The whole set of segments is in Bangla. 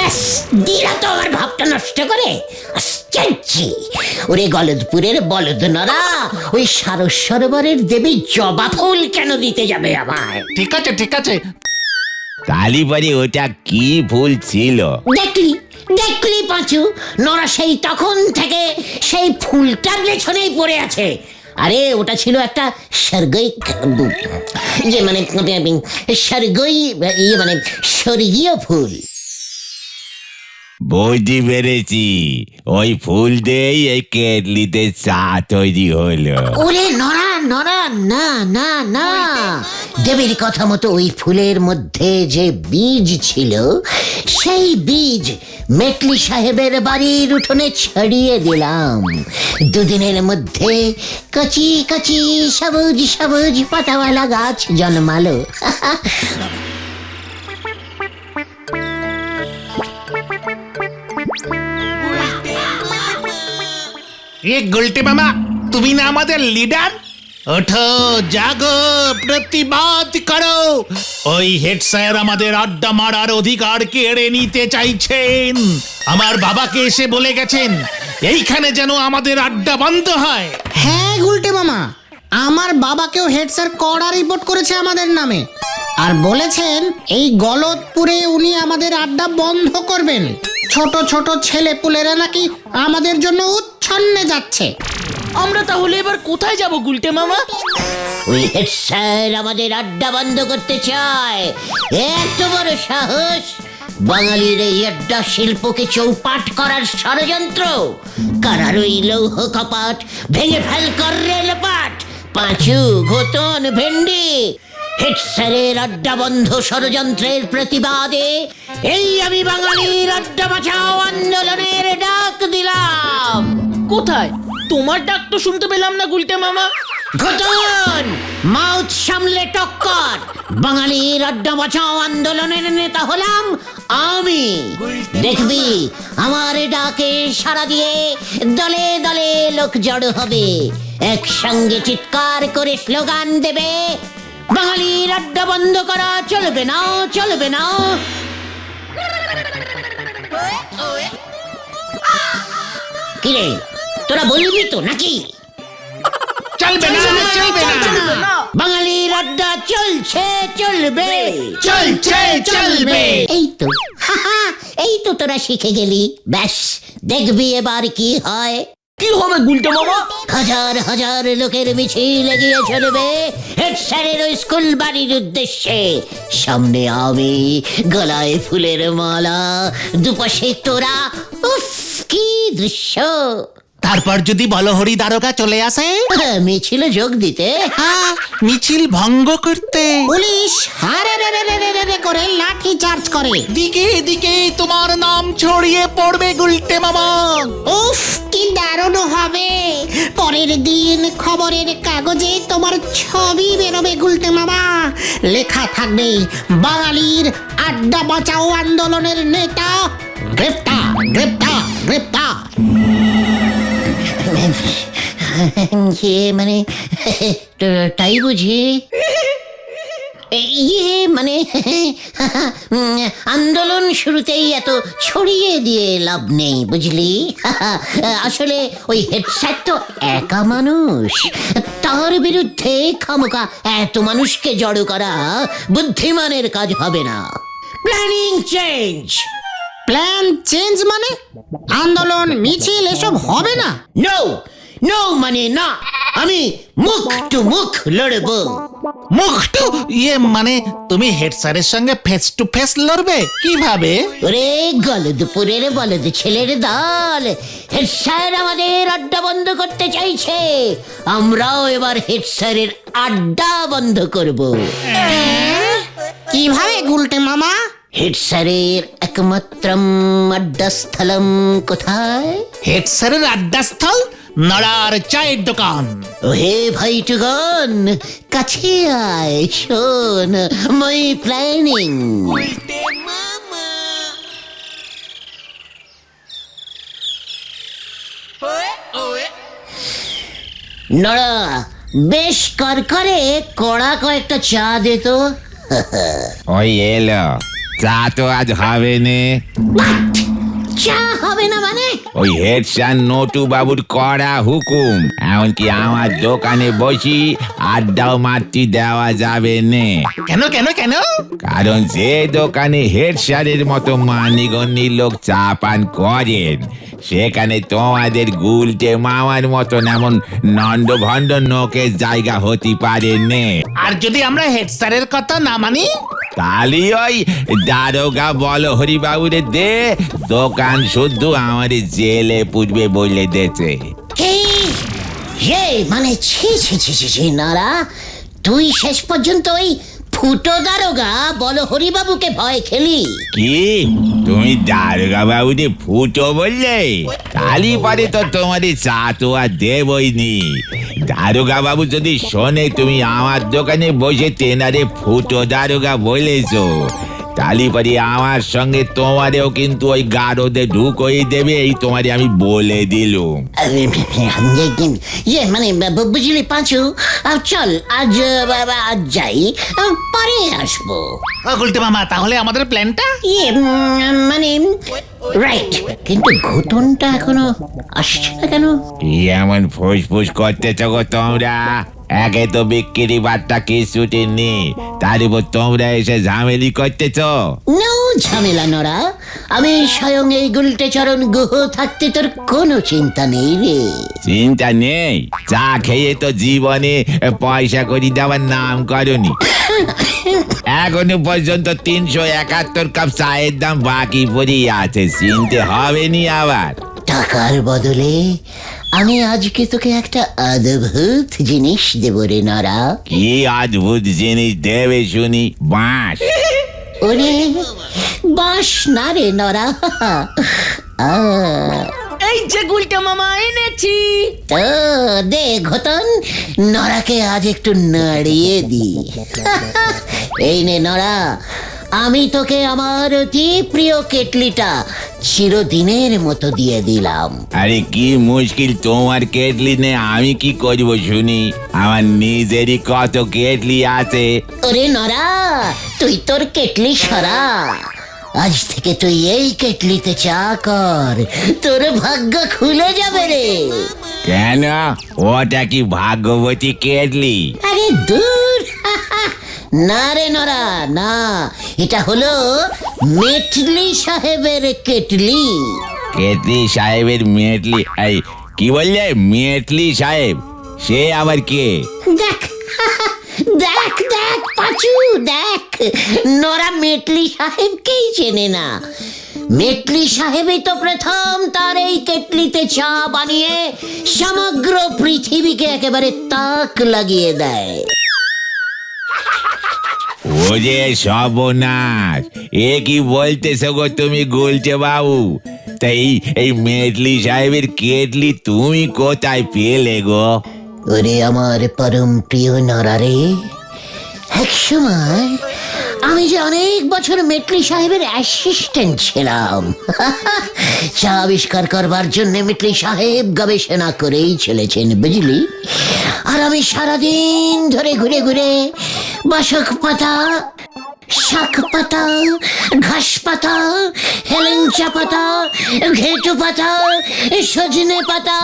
ব্যাস দিরা তো আমার ভাবটা নষ্ট করে। আশ্চর্য! ওরে গলদপুরের বলদ নরা, ওই সারস সরোবরের দেবী জবা ফুল কেন দিতে যাবে আমায়? ঠিক আছে ঠিক আছে। কালীবাড়ি ওটা কি ফুল ছিল? দেখলি দেখলি পাঁচু, নরা সেই তখন থেকে সেই ফুলটার পেছনেই পড়ে আছে। আরে ওটা ছিল একটা স্বর্গীয় ফুল। বুঝতে পেরেছি, ওই ফুল দিয়েই এই কেটলিতে চা তৈরি হলো। ওরে নরা নরা, না না না, দেবীর কথা মতো ওই ফুলের মধ্যে যে বীজ ছিল, সেই বীজ মেটলি সাহেবের বাড়ির উঠোনে ছড়িয়ে দিলাম। দুদিনের মধ্যে কচি কচি সবুজ সবুজ পাতাওয়ালা গাছ জন্মালো। এ গুলটে মামা, তুমি না আমাদের লিডার? ওঠো, জাগো, প্রতিবাদ করো। ওই হেড স্যার আমাদের আড্ডা মারার অধিকার কেড়ে নিতে চাইছেন। আমার বাবাকে এসে বলে গেছেন এইখানে যেন আমাদের আড্ডা বন্ধ হয়। হ্যাঁ গুলটে মামা, আমার বাবাকেও হেড স্যার কড়া রিপোর্ট করেছে আমাদের নামে, আর বলেছেন এই গলদপুরে উনি আমাদের আড্ডা বন্ধ করবেন। ছোট ছোট ছেলে পুলেরা নাকি আমাদের জন্য উচ্ছন্নে যাচ্ছে। আমরা তাহলে এবার কোথায় যাব গুলটে মামা? ওই হেড স্যার আমাদের আড্ডা বন্ধ করতে চায়, এত বড় সাহস! বাঙালির এই আড্ডা শিল্পকে চৌপাট করার ষড়যন্ত্র। কারার ওই লৌহ কপাট ভেঙে ফেল কর রেলপাট। পাঁচু, ঘোতন, ভেন্ডি, হেড স্যারের আড্ডা বন্ধ ষড়যন্ত্রের প্রতিবাদে এই আমি বাঙালির আড্ডা বাঁচাও আন্দোলনের ডাক দিলাম। কোথায়? তোমার ডাক তো শুনতে পেলাম না গুলটে মামা। ঘটন, মাউথ সামলে টক্কর। বাঙালির আড্ডা বাঁচাও আন্দোলনের নেতা হলাম আমি। দেখবি আমার ডাকে সাড়া দিয়ে দলে দলে লোক জড়ো হবে, একসঙ্গে চিৎকার করে স্লোগান দেবে, বাঙালির আড্ডা বন্ধ করা চলবে না, চলবে না। কিরে, তোরা বলবি তো নাকি? চলবে না, চলবে না। বাঙালির আড্ডা চলছে, চলবে, চলছে, চলবে। এই তো এই তো তোরা শিখে গেলি। ব্যাস দেখবি এবার কি হয়। কি হবে গুলটে মামা? হাজার হাজার লোকের মিছিল এগিয়ে চলবে হেড স্যারের ওই স্কুল বাড়ির উদ্দেশ্যে। সামনে আমি, গলায় ফুলের মালা, দুপাশে তোরা। উফ, কি দৃশ্য! তারপর যদি বলহরি দ্বারকা চলে আসে, মিছিলে যোগ দিতে, মিছিল ভঙ্গ করতে, পুলিশ হারে রে রে রে রে রে রে করে লাঠি চার্জ করে। দিকে দিকে তোমার নাম ছড়িয়ে পড়বে গুলটে মামা। উফ, কি দারুণ হবে! পরের দিন খবরের কাগজে তোমার ছবি বেরোবে গুলটে মামা। লেখা থাকবে, বাঙালির আড্ডা বাঁচাও আন্দোলনের নেতা গ্রেপ্তার, গ্রেপ্তার, গ্রেপ্তার। মানে তাই বুঝি? মানে আন্দোলন শুরুতেই এত ছড়িয়ে দিয়ে লাভ নেই, বুঝলি? আসলে ওই হেড স্যার তো একা মানুষ, তার বিরুদ্ধে খামোকা এত মানুষকে জড়ো করা বুদ্ধিমানের কাজ হবে না। Planning change. প্ল্যান চেঞ্জ মানে আন্দোলন, মিছিল এসব হবে না? নো নো মানে না, আমি মুখ টু মুখ লড়বো। মুখ টু মানে তুমি হেড স্যারের সঙ্গে ফেস টু ফেস লড়বে? কিভাবে? ওরে গলদপুরের বলদ ছেলের দল, হেড স্যার আমাদের আড্ডা বন্ধ করতে চাইছে, আমরাও এবার হেড স্যারের আড্ডা বন্ধ করব। কিভাবে গুলটে মামা? হেড স্যারের একমাত্রম আড্ডাস্থলম কোথায়? হেড স্যারের আড্ডাস্থল নড়ার চায়ের দোকান। ওহে ভাইটুগণ, কাছে আয়, শোন মাই প্ল্যানিং। নড়া, বেশ করকরে কড়া কয়েকটা চা দে তো। ওই এলো। চা তো আজ হবে নে। চা হবে না মানে? ওই হেড স্যার নটু বাবুর কড়া হুকুম, এমনকি আমার দোকানে বসি আড্ডাও মারতে দেওয়া যাবে নে। কেন কেন কেন? কারণ যে দোকানে হেড স্যারের মতো মানিগণ্যি লোক চা পান করেন, সেখানে তোমাদের গুলটে মামার মতন এমন নন্দ ভণ্ড নোকের জায়গা হতে পারে নে। আর যদি আমরা হেড স্যারের কথা না মানি? তাহলে ওই দারোগা বলো হরিবাবুরে দে, দোকান শুদ্ধ আমার জেলে পুজবে বলে দেছে। কি? মানে ছি ছি ছি ছি ছি নারা, তুই শেষ পর্যন্ত ওই ফুটো দারোগা বলো হরিবাবুকে ভয় খেলি? কি তুমি দারোগা বাবুরে ফুটো বললে? তালি পারে তো তোমাদের চা তো আর দেবই নি। দারোগা বাবু যদি শোনে তুমি আমার দোকানে বসে তেনারে ফুটো দারোগা বলেছো, তালি পারি আমার সঙ্গে তোমারেও কিন্তু ওই গারদে ঢুকই দেবে, এই তোমারে আমি বলে দিলুম। মানে বুঝলি পাঁচু, চল আজ আজ যাই, পরে আসবো। ও গুলটে মামা, তাহলে আমাদের প্ল্যানটা? মানে রাইট, কিন্তু ঘটনটা এখনো আসছে না কেন? কি এমন ফুসফুস করতেছ গো তোমরা? একে তো বিক্রি বার্তা কিছুটি নি, তার উপর তোমরা এসে ঝামেলি করতেছ। নো ঝামেলা নরা, আমি স্বয়ং এই গুলটে চরণ গুহ থাকতে তোর কোনো চিন্তা নেই রে। চিন্তা নেই? চা খেয়ে তো জীবনে পয়সা করি দেওয়ার নাম করনি। এখনো পর্যন্ত 371 কাপ চায়ের দাম বাকি পড়ে আছে, চিনতে হবে নি আবার। টাকার বদলে আমি আজকে তোকে একটা অদ্ভুত জিনিস দেব রে নরা। কি অদ্ভুত জিনিস দেবে শুনি? বাঁশ? ওরে বাস না রে নরা, এই যে গুলটে মামা এনেছি। ও দে ঘটন, নরাকে আজ একটু নাড়িয়ে দি। এই নে নরা, আমি তোকে আমার অতি প্রিয় কেটলিটা চিরদিনের মতো দিয়ে দিলাম। আরে কি মুশকিল, তোমার কেটলি নে আমি কি করবো শুনি? আমার নিজেরই কত কেটলি আছে। ওরে নরা, তুই তোর কেটলি সরা, আজ থেকে তুই এই কেটলিতে চা কর, তোর ভাগ্য খুলে যাবে রে। কেন, ওটা কি ভাগ্যবতী কেটলি? আরে দূর, না রে নরা না, এটা হলো মেটলি সাহেবের কেটলি। কেটলি সাহেবের মেটলি? এই কি বললে? মেটলি সাহেব সে আবার কে? দেখ দেখ দেখ পাঁচু, দেখ নরা মেটলি সাহেবকেই চেনে না। মেটলি সাহেবই তো প্রথম তার এই কেটলিতে চা বানিয়ে সমগ্র পৃথিবীকে একেবারে তাক লাগিয়ে দেয়। ও যে সর্বনাশ, এ কি বলতেছো গো তুমি গুলটে বাবু? তাই এই মেটলি সাহেবের কেটলি তুমি কোথায় পেলে গো? ওরে আমার পরম প্রিয় নরারে, এক সময় আমি যে অনেক বছর মেটলি সাহেবের অ্যাসিস্ট্যান্ট ছিলাম। চা আবিষ্কার করবার জন্য মেটলি সাহেব গবেষণা করেই চলেছেন বুঝলি। আর আমি সারাদিন ধরে ঘুরে ঘুরে বাসক পাতা, শাক পাতা, ঘাস পাতা, হেলেঞ্চা পাতা, ঘেটু পাতা, সজনে পাতা,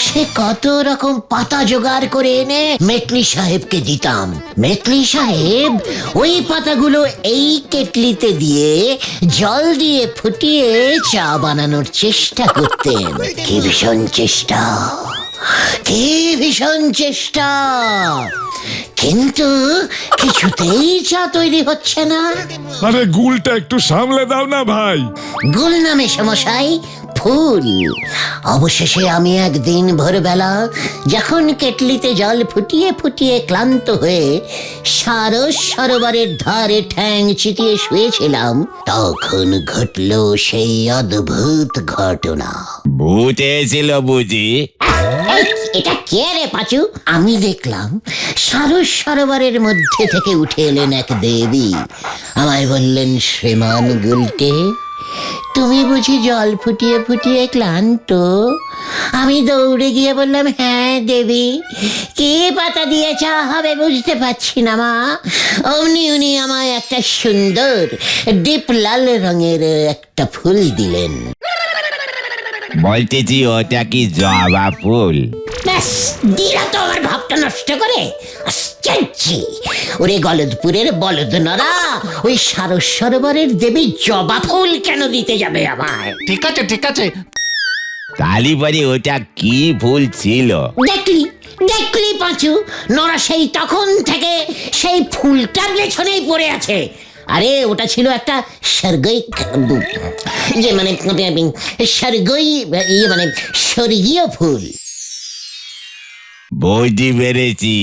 সে কত রকম পাতা জোগাড় করে এনে মেটলি সাহেবকে দিতাম। মেটলি সাহেব ওই পাতাগুলো এই কেটলিতে দিয়ে জল দিয়ে ফুটিয়ে চা বানানোর চেষ্টা করতেন। কি ভীষণ চেষ্টা, কি ভীষণ চেষ্টা, কিন্তু কিছুতেই চা তৈরি হচ্ছে না। আরে গুলটা একটু সামলে দাও না ভাই। গুল নামে সমস্যাই ফুল। অবশেষে আমি একদিন ভোরবেলা যখন কেটলিতে জল ফুটিয়ে ফুটিয়ে ক্লান্ত হয়ে সারস সরোবরের ধারে ঠ্যাং চিতিয়ে শুয়েছিলাম, তখন ঘটল সেই অদ্ভুত ঘটনা। ভূত এসেছিল বুঝি? এই, এটা কে রে পাঁচু? আমি দেখলাম সারস সরোবরের মধ্যে থেকে উঠে এলেন এক দেবী। আমায় বললেন, শ্রীমান গুলটে, তুমি বুঝি জল ফুটিয়ে ফুটিয়ে ক্লান্ত? আমি দৌড়ে গিয়ে বললাম, হ্যাঁ দেবী, কি পাতা দিয়ে চা হবে বুঝতে পারছি না মা। অমনি উনি আমায় একটা সুন্দর ডিপ লাল রঙের একটা ফুল দিলেন। বলতেছি ওটা কি জবা ফুল? ব্যাস, দিলা তো আমার ভাবটা নষ্ট করে। আশ্চর্য! ওরে গলদপুরের বলদ নরা, ওই সারস সরোবরের দেবী জবা ফুল কেন দিতে যাবে আমায়? ঠিক আছে ঠিক আছে, তালি পরে ওটা কি ফুল ছিল? দেখলি দেখলি পাঁচু, নরা সেই তখন থেকে সেই ফুলটার পেছনেই পড়ে আছে। আরে ওটা ছিল একটা স্বর্গীয় যে মানে স্বর্গীয় মানে স্বর্গীয় ফুল। বুঝতে পেরেছি,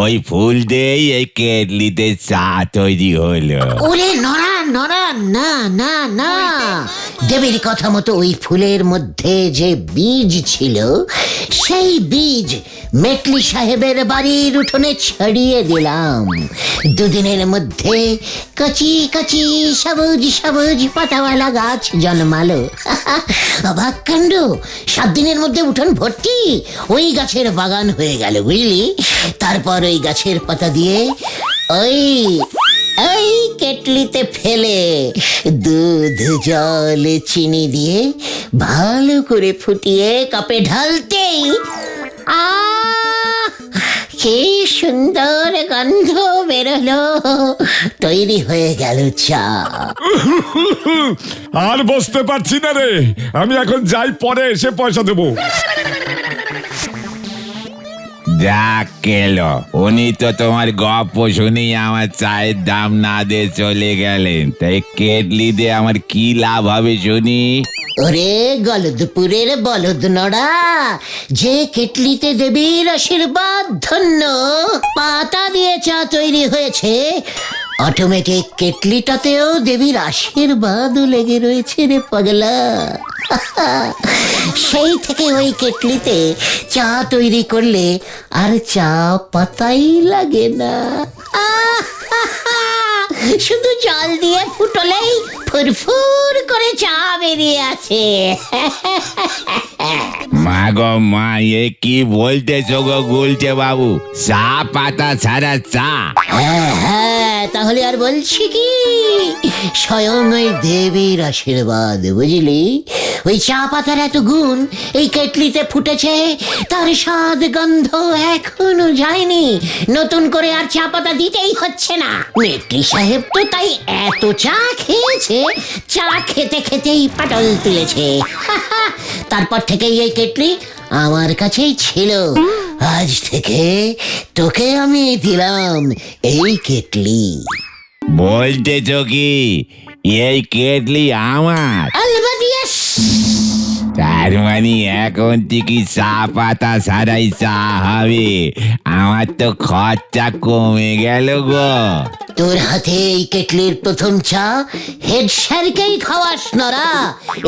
ওই ফুল দিয়েই এই কেটলিতে চা তৈরি হলো। ওরে নরা নরা, না না না, দেবীর কথা মতো ওই ফুলের মধ্যে যে বীজ ছিল, সেই বীজ মেটলি সাহেবের বাড়ির উঠোনে ছড়িয়ে দিলাম। দুদিনের মধ্যে কচি কচি সবুজ সবুজ পাতাওয়ালা গাছ জন্মালো। অবাক কাণ্ড, 7 দিনের মধ্যে উঠোন ভর্তি ওই গাছের বাগান হয়ে গেল বুঝলি। তারপর ওই গাছের পাতা দিয়ে ওই এই কেটলিতে ফেলে দুধ জল চিনি দিয়ে ভালো করে ফুটিয়ে কাপে ঢালতেই কি সুন্দর গন্ধ বেরোলো, তৈরি হয়ে গেল চা। আর বসতে পারছি না রে, আমি এখন যাই, পরে এসে পয়সা দেবো। যাক কেলো, উনি তো তোমার গপ্প শুনেই আমার চায়ের দাম না দিয়ে চলে গেলেন। তাই কেটলি দিয়ে আমার কি লাভ হবে শুনি? ওরে গলদপুরের বলদ নড়া, যে কেটলিতে দেবীর আশীর্বাদ ধন্য পাতা দিয়ে চা তৈরি হয়েছে, অটোমেটিক কেটলিটাতেও দেবীর আশীর্বাদ লেগে রয়েছে রে পাগলা। সেই থেকে ওই কেটলিতে চা তৈরি করলে আর চা পাতাই লাগে না। শুধু জল দিয়ে ফুটলেই ফুরফুর করে চা বেরিয়ে আসে। মা গো মা, এ কি বলতেছো গো গুলটে বাবু? চা পাতা ছাড়া চা? হ্যাঁ, তাহলে আর বলছি কি, স্বয়ং ওই দেবীর আশীর্বাদ বুঝলি। ওই চা পাতার এত গুণ এই কেটলিতে ফুটেছে, তার স্বাদ গন্ধ এখনো যায়নি, নতুন করে আর চা পাতা দিতেই হচ্ছে না। মেটলি সাহেব তো তাই এত চা খেয়েছে, চা খেতে খেতেই পাটল তুলেছে। তারপর থেকেই এই কেটলি আমার কাছেই ছিল। আজ থেকে তোকে আমি দিলাম এই কেটলি। বলতেছো কি এই কেটলি আমার? আলবাত ইয়েস। তার মানে এখন থেকে চা পাতা ছাড়াই চা হবে? আমার তো খরচা কমে গেল গো। তোর হাতে এই কেটলির প্রথম চা হেড স্যারকেই খাওয়াস নরা,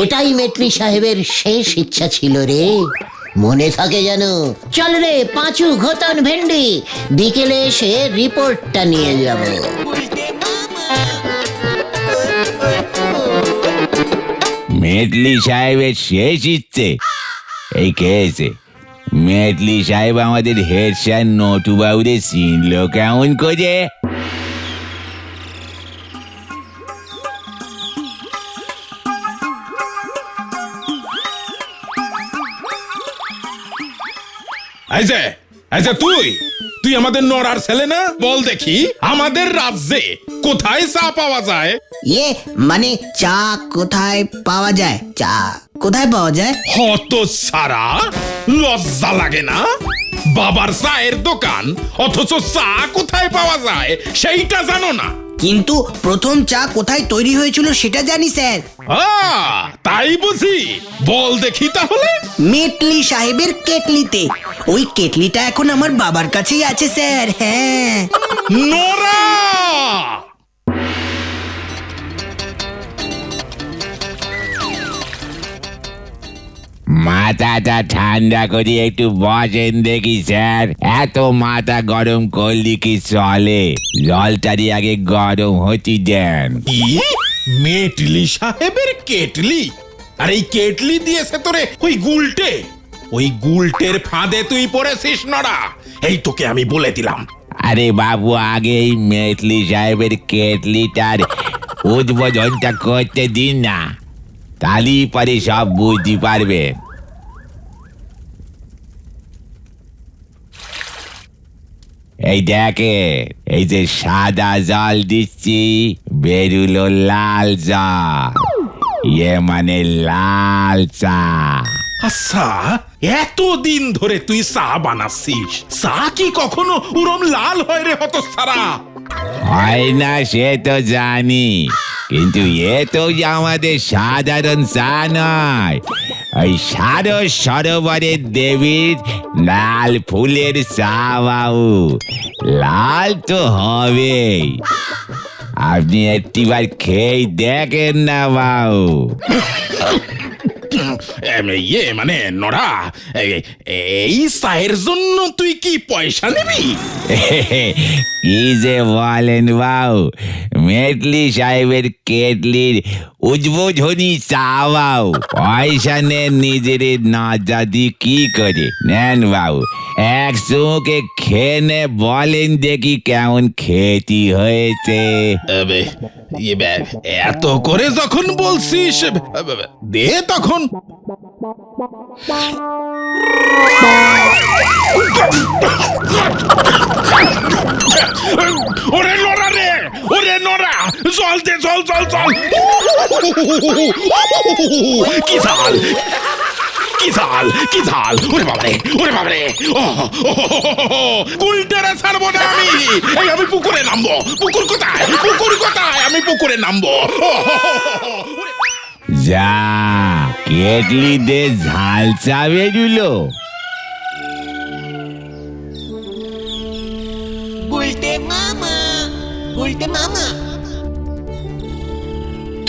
এটাই মেটলি সাহেবের শেষ ইচ্ছা ছিল রে, মনে থাকে যেন। চল রে পাঁচু, ঘোতন, ভেন্ডি, বিকেলে এসে রিপোর্টটা নিয়ে যাব। মেটলি সাহেবের শেষ ইচ্ছে? এই খেয়েছে মেটলি সাহেব আমাদের হেড স্যার নটু বাবুরে চিনলো কেমন করে? আচ্ছা তুই আমাদের নড়ার ছেলে না? বল দেখি আমাদের রাজ্যে কোথায় চা পাওয়া যায়? ইয়ে মানে চা কোথায় পাওয়া যায়? চা কোথায় পাওয়া যায়? হত সারা, লজ্জা লাগে না? বাবার চায়ের দোকান, অথচ চা কোথায় পাওয়া যায় সেইটা জানো না? কিন্তু প্রথম চা কোথায় তৈরি হয়েছিল সেটা জানি স্যার। তাই বুঝি? বল দেখি তাহলে। মেটলি সাহেবের কেটলিতে। ওই কেটলিটা এখন আমার বাবার কাছেই আছে স্যার। হ্যাঁ। নোরা! মাথাটা ঠান্ডা করে একটু বসেন দেখি স্যার। এত মাথা গরম করলি কি চলে? জলটারি আগে গরম হতে দেন। কি? মেটলি সাহেবের কেটলি? আর এই কেটলি দিয়েছে তোরে ওই গুলটে? ওই গুলটের ফাঁদে তুই পড়েছিস নড়া, এই তোকে আমি বলে দিলাম। আরে বাবু, আগে এই মেটলি সাহেবের কেটলিটার উদ্বোধনটা করতে দিন না, তাহলেই পরে সব বুঝতে পারবে। এই দেখে, এই যে সাদা জল দিচ্ছি বেরুলো লাল জল, ইয়ে মানে লাল চা। আচ্ছা, এতদিন ধরে তুই চা বানাচ্ছিস, চা কি কখনো উরম লাল হয় রে হতচ্ছাড়া? হয় না সে তো জানি, কিন্তু এ তো আমাদের সাধারণ চা নয়, ওই সারস সরোবরের দেবীর লাল ফুলের চা বাবু, লাল তো হবেই। আপনি একটিবার খেয়ে দেখেন না বাবু। ইয়ে মানে নড়া, এই চায়ের জন্য তুই কি পয়সা নিবি? কি যে বলেন বাবু, মেটলি সাহেবের কেটলির উদ্বোধনী চা বাবু, পয়সা নেন নিজের না জাদি কি করে নেন বাবু, এক চুমুকে খেয়ে বলেন দেখি কেমন খেতি হয়েছে। এত করে যখন বলছিস দে তখন। ওরে নড়া রে, ওরে নড়া, জল দে, জল জল জল। কি ঝাল, কি ঝাল, কি ঝাল, ওরে বাবারে, ওরে বাবারে, গুলটারা ছাড়বো না আমি। এই আমি পুকুরে নামবো। পুকুর কোথায়, পুকুর কোথায়? আমি পুকুরে নামবো। যা কেটলি দে ঝাল চা বেরুলো।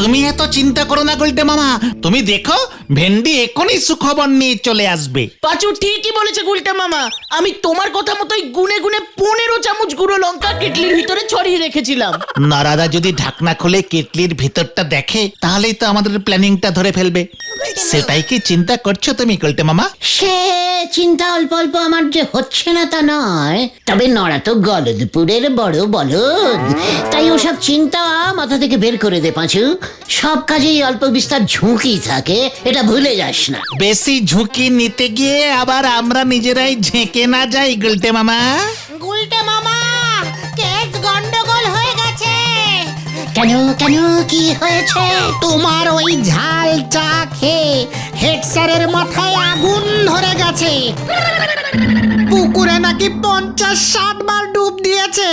তুমি এত চিন্তা করো না গুলটে মামা, তুমি দেখো ভেন্ডি এখনই সুখবর নিয়ে চলে আসবে। পাঁচু ঠিকই বলেছে গুলটে মামা, আমি তোমার কথা মতোই গুনে গুনে 15 চামচ গুঁড়ো লঙ্কা কেটলির ভিতরে ছড়িয়ে রেখেছিলাম। নারাদা যদি ঢাকনা খুলে কেটলির ভিতরটা দেখে, তাহলেই তো আমাদের প্ল্যানিংটা ধরে ফেলবে। সেটাই কি চিন্তা করছো তুমি গুলটে মামা? সে চিন্তা অল্প অল্প আমার যে হচ্ছে না তা নয়, তবে নড়া তো গলদপুরের বড় বলদ, তাই ওসব চিন্তা মাথা থেকে বের করে দে পাঁচু। সব কাজেই অল্প বিস্তার ঝুঁকি থাকে, এটা ভুলে যাস না। বেশি ঝুঁকি নিতে গিয়ে আবার আমরা নিজেরাই ঝেঁকে না যাই গুলটে মামা। গুলটে মামা, কেক গন্ডগোল হয়ে গেছে। কেন কেন, কি হয়েছে? তোমার ওই ঝাল চা খেয়ে হেড স্যারের মাথায় আগুন ধরে গেছে। পুকুরে নাকি 50-60 বার ডুব দিয়েছে।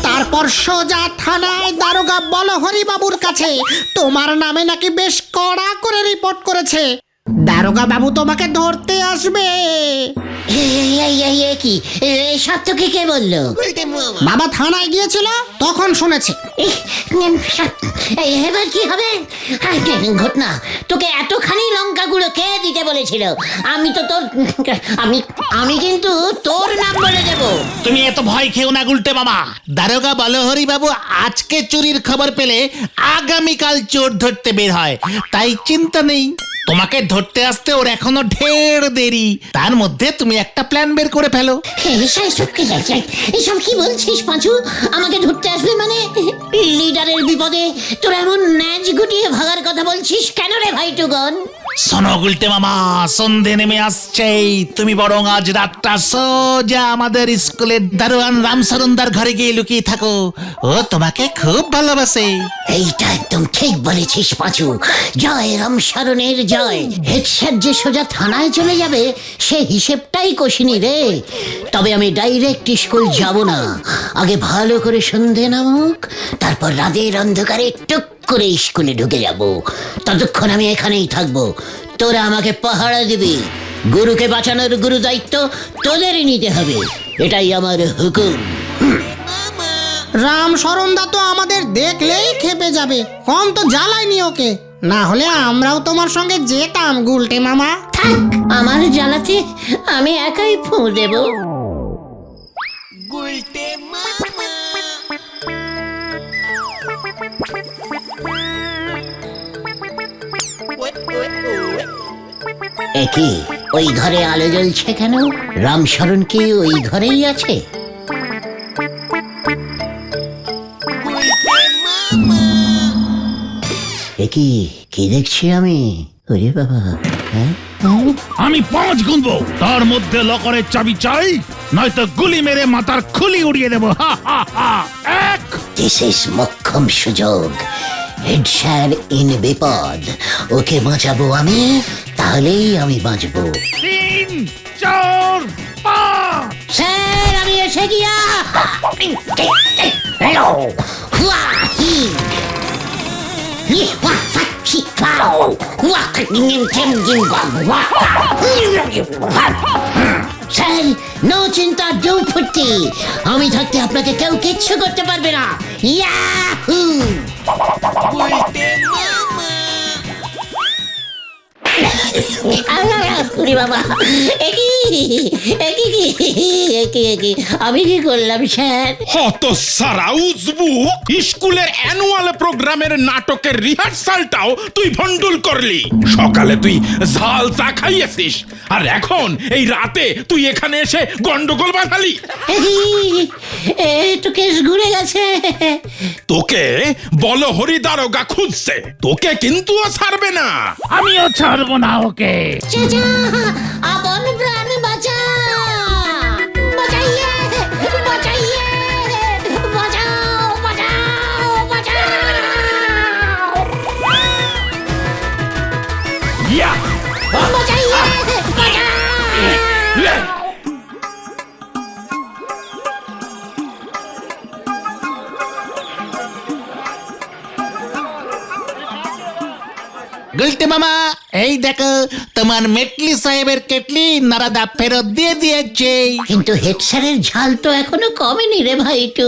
তারপর সোজা থানায় দারোগা বলহরি বাবুর কাছে তোমার নামে নাকি বেশ কড়া করে রিপোর্ট করেছে। দারোগা বাবু তোমাকে ধরতে আসবে। কি সব তোকে কে বললো? বাবা থানায় গিয়েছিল, তখন শুনেছি। এবার কি হবে? ঘটনা, তোকে এতখানি লঙ্কা গুঁড়ো কে দিতে বলেছিল? আমি তো তোর আমি কিন্তু তোর নাম বলে দেব। তুমি এত ভয় খেও না গুলটে মামা, দারোগা বলহরি বাবু আজকে চুরির খবর পেলে আগামীকাল চোর ধরতে বের হয়, তাই চিন্তা নেই। তোমাকে ধরতে আসতে ওর এখনো ঢের দেরি, তার মধ্যে তুমি একটা প্ল্যান বের করে ফেলো। এসব কি বলছিস পাঁচু? আমাকে ধরতে আসবে মানে? লিডারের বিপদে তোর এমন ন্যাজ গুটিয়ে ভাগার কথা বলছিস কেন রে ভাইটুগন? শোনো গুলটে মামা, সন্ধে নেমে আসছেই, তুমি বরং আজ রাতটা সোজা আমাদের স্কুলের দারোয়ান রামশরণদার ঘরে গিয়ে লুকিয়ে থাকো, ও তোমাকে খুব ভালোবাসে। এইটা একদম ঠিক বলেছিস পাঁচু, জয় রামশরণের জয়। হেড স্যার যে সোজা থানায় চলে যাবে সে হিসেবটাই কষিনি রে। তবে আমি ডাইরেক্ট স্কুল যাব না, আগে ভালো করে সন্ধে নামুক, তারপর রাতের অন্ধকারে টুক করে স্কুলে ঢুকে যাব। ততক্ষণ আমি এখানেই থাকবো, তোরা আমাকে পাহারা দিবি। গুরুকে বাঁচানোর গুরু দায়িত্ব তোদেরই নিতে হবে, এটাই আমার হুকুম। রাম শরণদা তো আমাদের দেখলেই খেপে যাবে, কম তো জ্বালায়নি ওকে। না হলে আমরাও তোমার সঙ্গে যেতাম গুলটে মামা। থাক, আমার জ্বালাতে আমি একাই ফুঁ দেব। একই ওই ঘরে আলো জ্বলছে কেন? রামশরণ কি ওই ঘরেই আছে? একই কি দেখছি আমি? ওরে বাবা, হ্যাঁ আমি 5 গুনবো, তার মধ্যে লকারের চাবি চাই, নয়তো গুলি মেরে মাথার খুলি উড়িয়ে দেবো। হা হা হা। 1 দিস ইজ মক্ষম সুযোগ। হেড স্যার ইন বিপদ, ওকে বাঁচাবো আমি, তাহলেই আমি বাঁচবো। 3 4 5 স্যার আমি এসে গিয়া। হ্যালো হুয়া হি হি হুয়া ফাকি খাও হুয়া কিং কেম জিং ওয়া। স্যার নো চিন্তা, ডো ফুটি, আমি থাকতে আপনাকে কেউ কিচ্ছু করতে পারবে না। ইয়াহু! ওরে বাবা, আমি কি করলাম স্যার? হত সারা উজবুক, স্কুলের অ্যানুয়াল প্রোগ্রামের নাটকের রিহার্সালটাও তুই ভন্ডুল করলি। সকালে তুই ঝাল চা খাইয়েছিস, আর এখন এই রাতে তুই এখানে এসে গন্ডগোল বাঁধালি। তো কেস ঘুরে গেছে। তোকে বল হরি দারোগা খুঁজছে, তোকে কিন্তু ও ছাড়বে না। আমিও ছাড়বো না ওকে। চাচা, আপন প্রাণ বাঁচা, বাঁচাইয়ে, বাঁচাইয়ে, বাঁচাও, বাঁচাও, বাঁচাও। ইয়া বাঁচাইয়ে, বাঁচাও। গুলটে মামা, এই দেখো তোমার মেটলি সাহেবের কেটলি নারাদা ফেরত দিয়ে দিয়েছে। কিন্তু হেড স্যারের ঝাল তো এখনো কমেনি রে ভাইটু।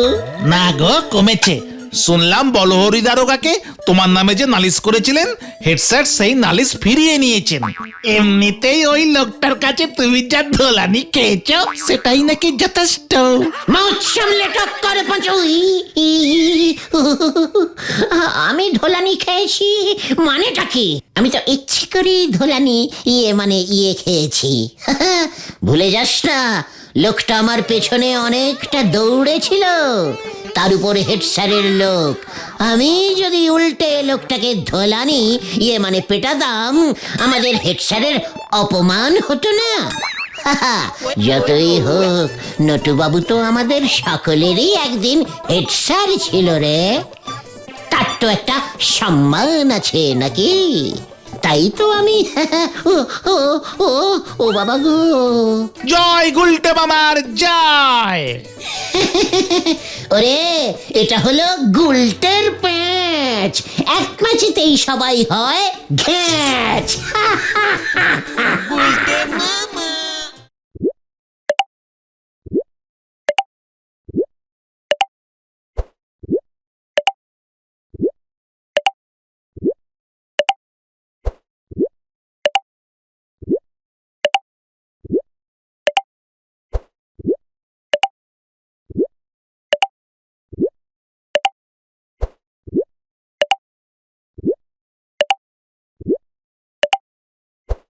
না গো, কমেছে। শুনলাম বলহরি দারোগাকে তোমার নামে যে নালিশ করেছিলেন, হেড স্যার সেই নালিশ ফিরিয়ে নিয়েছেন। এমনিতেই ওই লোকটার কাছে তুমি যা ধোলানি খেয়েছো সেটাই নাকি যথেষ্ট। মাউথ সামলে টক করে পাঁচু। আমি ধোলানি খেয়েছি মানেটা কি? আমি তো ইচ্ছে করে ধোলানি ইয়ে খেয়েছি। ভুলে যাস না, লোকটা আমার পেছনে অনেকটা দৌড়েছিল, তার উপরে হেড স্যারের লোক। আমি যদি উল্টে লোকটাকে ধোলানি পেটাতাম, আমাদের হেড স্যারের অপমান হতো না। যতই হোক, নটুবাবু তো আমাদের সকলেরই একদিন হেড স্যার ছিল রে, তার তো একটা সম্মান আছে নাকি? তাই তো আমি ও ও ও ও বাবা গো। জয় গুলটে মামার জয়। ওরে, এটা হলো গুলটের প্যাঁচ, এক ম্যাচেতেই সবাই হয় ঘ্যাচ।